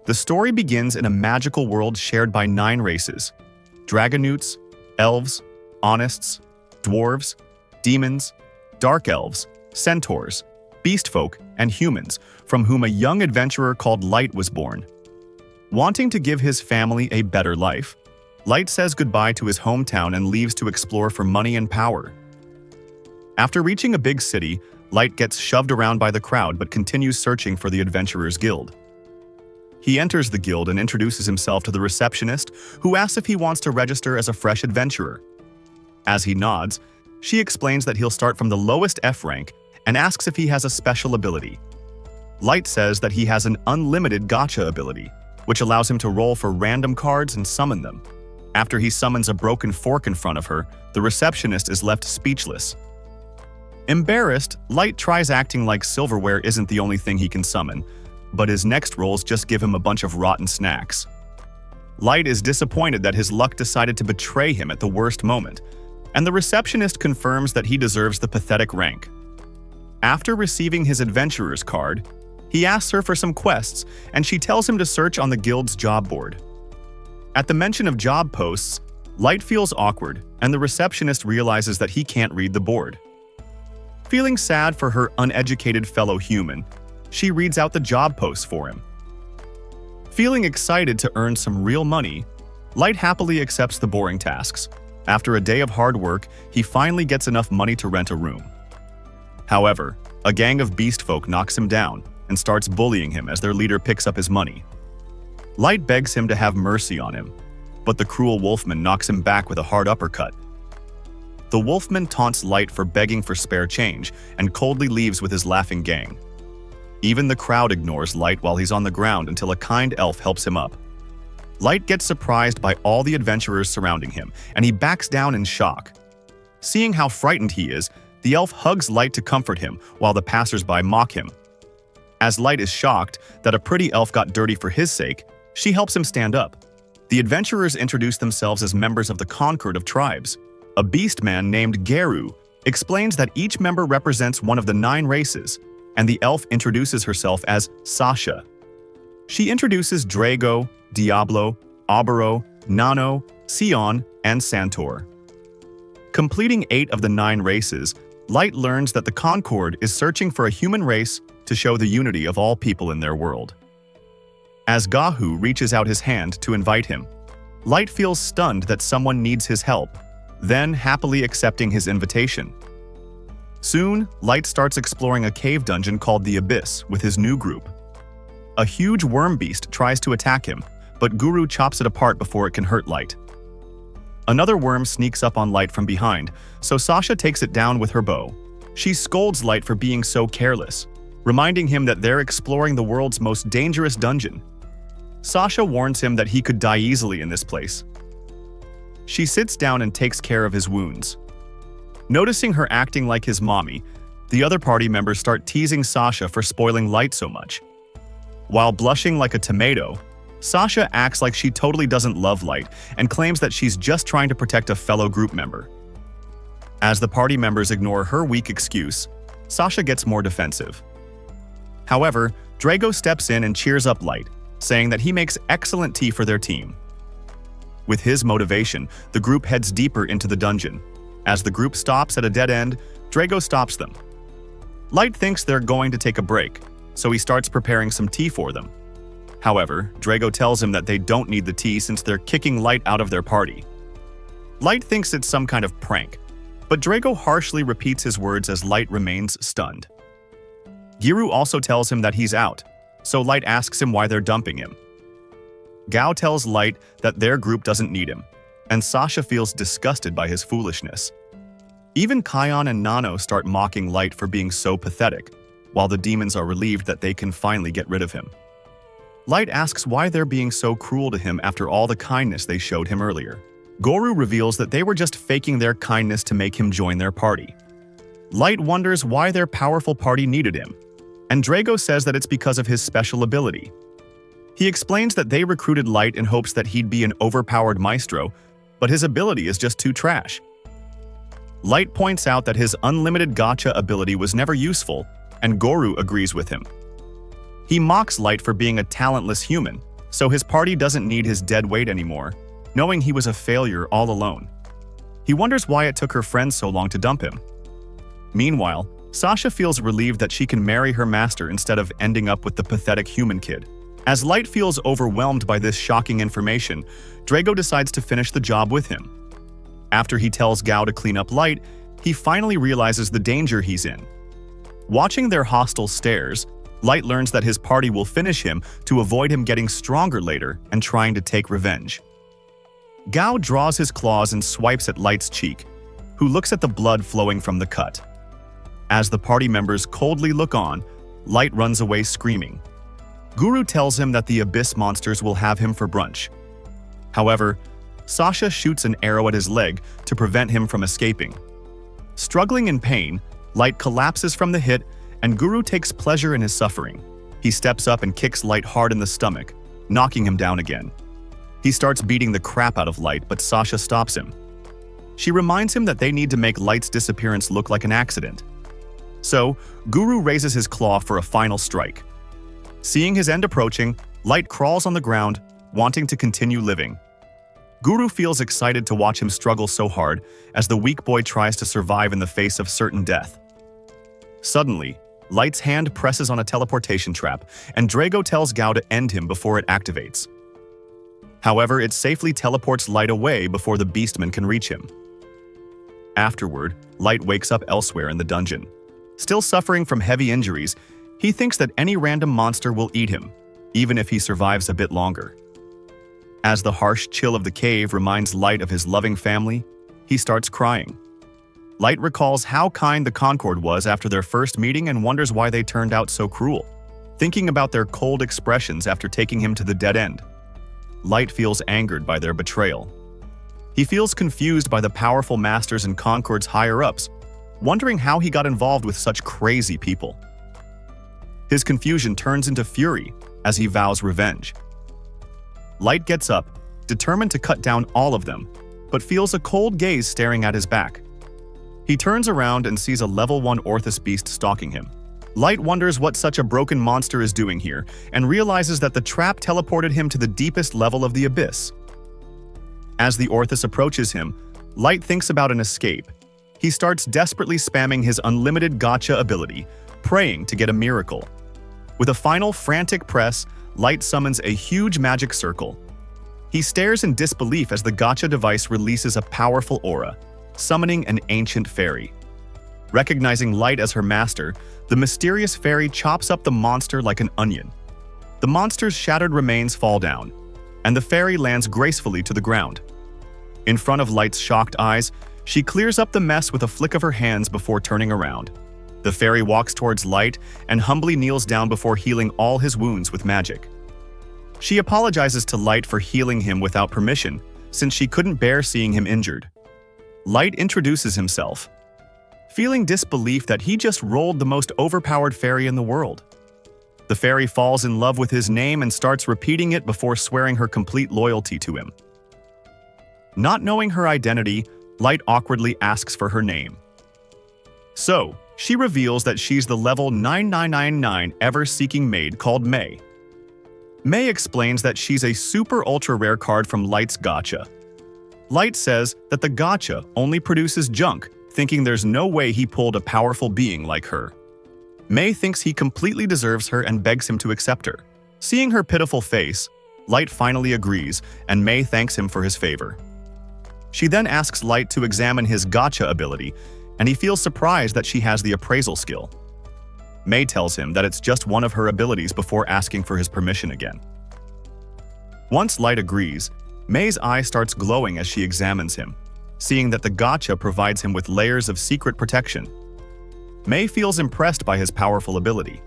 The story begins in a magical world shared by 9 races: dragonutes, elves, onists, dwarves, demons, dark elves, centaurs, beastfolk, and humans, from whom a young adventurer called Light was born. Wanting to give his family a better life, Light says goodbye to his hometown and leaves to explore for money and power. After reaching a big city, Light gets shoved around by the crowd but continues searching for the Adventurers Guild. He enters the guild and introduces himself to the receptionist, who asks if he wants to register as a fresh adventurer. As he nods, she explains that he'll start from the lowest F rank and asks if he has a special ability. Light says that he has an unlimited Gacha ability, which allows him to roll for random cards and summon them. After he summons a broken fork in front of her, the receptionist is left speechless. Embarrassed, Light tries acting like silverware isn't the only thing he can summon, but his next rolls just give him a bunch of rotten snacks. Light is disappointed that his luck decided to betray him at the worst moment, and the receptionist confirms that he deserves the pathetic rank. After receiving his adventurer's card, he asks her for some quests, and she tells him to search on the guild's job board. At the mention of job posts, Light feels awkward, and the receptionist realizes that he can't read the board. Feeling sad for her uneducated fellow human, she reads out the job posts for him. Feeling excited to earn some real money, Light happily accepts the boring tasks. After a day of hard work, he finally gets enough money to rent a room. However, a gang of beastfolk knocks him down and starts bullying him as their leader picks up his money. Light begs him to have mercy on him, but the cruel wolfman knocks him back with a hard uppercut. The wolfman taunts Light for begging for spare change and coldly leaves with his laughing gang. Even the crowd ignores Light while he's on the ground until a kind elf helps him up. Light gets surprised by all the adventurers surrounding him, and he backs down in shock. Seeing how frightened he is, the elf hugs Light to comfort him while the passersby mock him. As Light is shocked that a pretty elf got dirty for his sake, she helps him stand up. The adventurers introduce themselves as members of the Concord of tribes. A beast man named Geru explains that each member represents one of the 9 races, and the elf introduces herself as Sasha. She introduces Drago, Diablo, Obero, Nano, Sion, and Santor. Completing 8 of the 9 races, Light learns that the Concord is searching for a human race to show the unity of all people in their world. As Gahu reaches out his hand to invite him, Light feels stunned that someone needs his help, then happily accepting his invitation. Soon, Light starts exploring a cave dungeon called the Abyss with his new group. A huge worm beast tries to attack him, but Guru chops it apart before it can hurt Light. Another worm sneaks up on Light from behind, so Sasha takes it down with her bow. She scolds Light for being so careless, reminding him that they're exploring the world's most dangerous dungeon. Sasha warns him that he could die easily in this place. She sits down and takes care of his wounds. Noticing her acting like his mommy, the other party members start teasing Sasha for spoiling Light so much. While blushing like a tomato, Sasha acts like she totally doesn't love Light and claims that she's just trying to protect a fellow group member. As the party members ignore her weak excuse, Sasha gets more defensive. However, Drago steps in and cheers up Light, saying that he makes excellent tea for their team. With his motivation, the group heads deeper into the dungeon. As the group stops at a dead end, Drago stops them. Light thinks they're going to take a break, so he starts preparing some tea for them. However, Drago tells him that they don't need the tea since they're kicking Light out of their party. Light thinks it's some kind of prank, but Drago harshly repeats his words as Light remains stunned. Giru also tells him that he's out, so Light asks him why they're dumping him. Gao tells Light that their group doesn't need him, and Sasha feels disgusted by his foolishness. Even Kion and Nano start mocking Light for being so pathetic, while the demons are relieved that they can finally get rid of him. Light asks why they're being so cruel to him after all the kindness they showed him earlier. Goru reveals that they were just faking their kindness to make him join their party. Light wonders why their powerful party needed him, and Drago says that it's because of his special ability. He explains that they recruited Light in hopes that he'd be an overpowered maestro, but his ability is just too trash. Light points out that his unlimited Gacha ability was never useful, and Goru agrees with him. He mocks Light for being a talentless human, so his party doesn't need his dead weight anymore, knowing he was a failure all alone. He wonders why it took her friends so long to dump him. Meanwhile, Sasha feels relieved that she can marry her master instead of ending up with the pathetic human kid. As Light feels overwhelmed by this shocking information, Drago decides to finish the job with him. After he tells Gao to clean up Light, he finally realizes the danger he's in. Watching their hostile stares, Light learns that his party will finish him to avoid him getting stronger later and trying to take revenge. Gao draws his claws and swipes at Light's cheek, who looks at the blood flowing from the cut. As the party members coldly look on, Light runs away screaming. Guru tells him that the Abyss monsters will have him for brunch. However, Sasha shoots an arrow at his leg to prevent him from escaping. Struggling in pain, Light collapses from the hit, and Guru takes pleasure in his suffering. He steps up and kicks Light hard in the stomach, knocking him down again. He starts beating the crap out of Light, but Sasha stops him. She reminds him that they need to make Light's disappearance look like an accident. So, Guru raises his claw for a final strike. Seeing his end approaching, Light crawls on the ground, wanting to continue living. Guru feels excited to watch him struggle so hard as the weak boy tries to survive in the face of certain death. Suddenly, Light's hand presses on a teleportation trap, and Drago tells Gao to end him before it activates. However, it safely teleports Light away before the Beastman can reach him. Afterward, Light wakes up elsewhere in the dungeon. Still suffering from heavy injuries, he thinks that any random monster will eat him, even if he survives a bit longer. As the harsh chill of the cave reminds Light of his loving family, he starts crying. Light recalls how kind the Concord was after their first meeting and wonders why they turned out so cruel, thinking about their cold expressions after taking him to the dead end. Light feels angered by their betrayal. He feels confused by the powerful masters and Concord's higher-ups, wondering how he got involved with such crazy people. His confusion turns into fury as he vows revenge. Light gets up, determined to cut down all of them, but feels a cold gaze staring at his back. He turns around and sees a level 1 Orthus beast stalking him. Light wonders what such a broken monster is doing here and realizes that the trap teleported him to the deepest level of the abyss. As the Orthus approaches him, Light thinks about an escape. He starts desperately spamming his unlimited Gacha ability, praying to get a miracle. With a final frantic press, Light summons a huge magic circle. He stares in disbelief as the Gacha device releases a powerful aura, summoning an ancient fairy. Recognizing Light as her master, the mysterious fairy chops up the monster like an onion. The monster's shattered remains fall down, and the fairy lands gracefully to the ground. In front of Light's shocked eyes, she clears up the mess with a flick of her hands before turning around. The fairy walks towards Light and humbly kneels down before healing all his wounds with magic. She apologizes to Light for healing him without permission, since she couldn't bear seeing him injured. Light introduces himself, feeling disbelief that he just rolled the most overpowered fairy in the world. The fairy falls in love with his name and starts repeating it before swearing her complete loyalty to him. Not knowing her identity, Light awkwardly asks for her name. So, she reveals that she's the level 9999 ever-seeking maid called May. May explains that she's a super ultra-rare card from Light's Gacha. Light says that the Gacha only produces junk, thinking there's no way he pulled a powerful being like her. May thinks he completely deserves her and begs him to accept her. Seeing her pitiful face, Light finally agrees, and May thanks him for his favor. She then asks Light to examine his Gacha ability, and he feels surprised that she has the appraisal skill. May tells him that it's just one of her abilities before asking for his permission again. Once Light agrees, May's eye starts glowing as she examines him, seeing that the Gacha provides him with layers of secret protection. May feels impressed by his powerful ability.